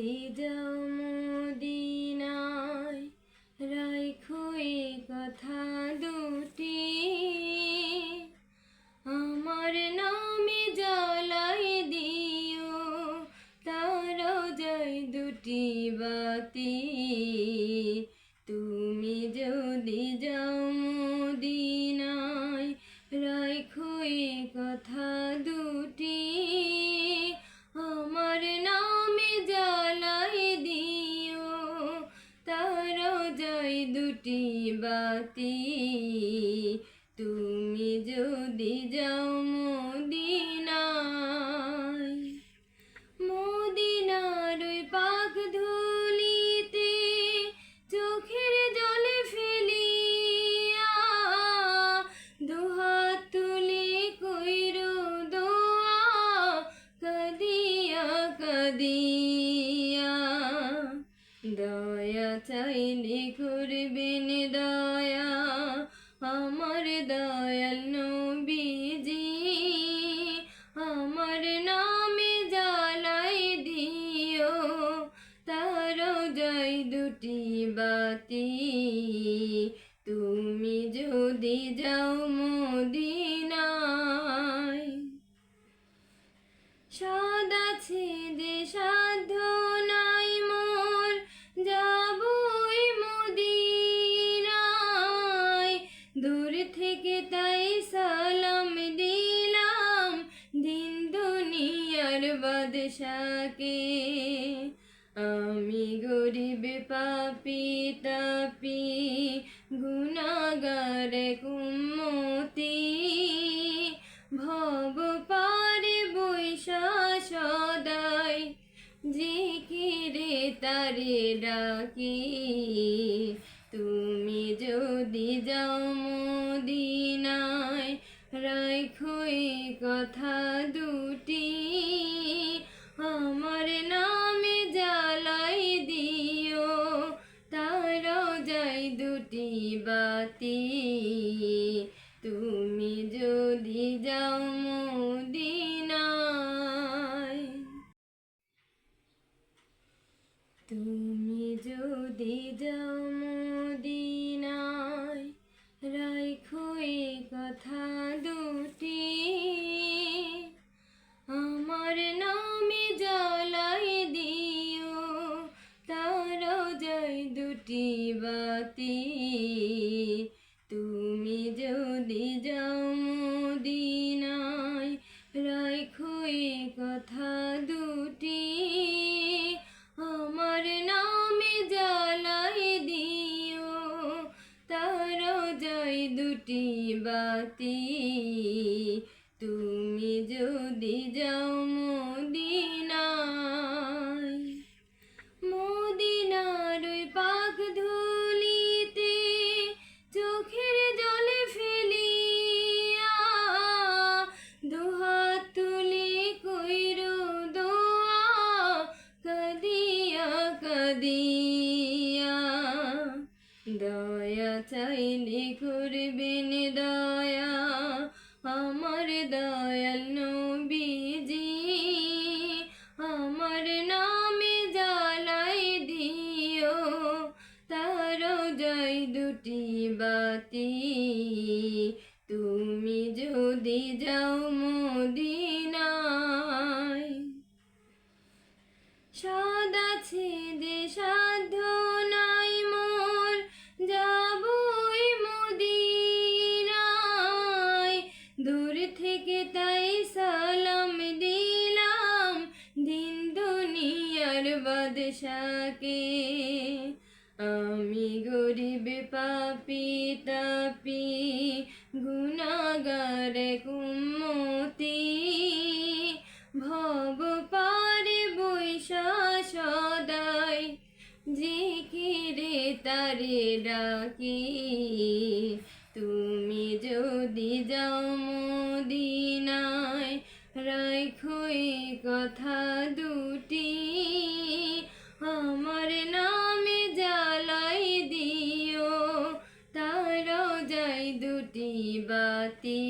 যদি যাও মদিনায় রাইখো এই কথা দুটি, আমার নামে জ্বালাই দিও তারা যায় দুটি বাতি। তুমি যদি যাও মদিনায় রাইখো এই কথা দুটি, আমার নামে জ্বালাই দিও তারা যায় দুটি বাতি। তুমি যদি যাও মদিনায়, মদিনার ওই পাক ধুলিতে চোখের জলে ফেলিয়া দুহাত তুলে কইরো দোয়া কাঁদিয়া কাঁদিয়া। দয়া চাইলে করবেন দয়া আমার দয়াল নবীজি, আমার নামে জ্বালাই দিও তারা যায় দুটি বাতি। তুমি যদি যাও মদিনায়, সাদ আছে যে সাধ্য নাই মোর যাবই মদিনায়, দূর থেকে তাই সালাম দিলাম দিন দুনিয়ার বাদশাকে। আমি গরিব পাপী তাপি গুনাহগার উম্মতি, ভব পারে বৈশা সদাই জিকিরে তারে ডাকি। তুমি যদি যাও মদিনায় রাইখো এই কথা দুটি, আমার নামে জ্বালাই দিও তারা যায় দুটি বাতি। তুমি যদি যাও মদিনায়, তুমি যদি যাও মদিনায় রাইখো এই কথা দুটি, আমার নামে জ্বালাই দিও তারা যায় দুটি বাতি। তুমি যদি যাও মদিনায় রাইখো এই কথা দুটি, আমার নামে জ্বালাই দিও তারা যায় দুটি বাতি। তুমি যদি যাও মদিনায়, মদিনার ওই পাক ধুলিতে চোখের জলে ফেলিয়া দুহাত তুলে কইরো দোয়া কাঁদিয়া কাঁদিয়া। দয়া চাইলে করবেন দয়া আমার দয়াল নবীজি, আমার নামে জ্বালাই দিও তারা যায় দুটি বাতি। তুমি যদি যাও মদিনায়, সাদ আছে যে সাধ্য নাই মোর যাবই মদিনায়, দূর থেকে তাই সালাম দিলাম দিন দুনিয়ার বাদশাকে। আমি গরিব পাপী তাপি গুনাহগার উম্মতি, ভব পারে বৈশা সদাই জিকিরে তারে ডাকি। তুমি যদি যাও মদিনায় রাইখো এই কথা দুটি, আমার নামে জ্বালাই দিও তারা যায় দুটি বাতি।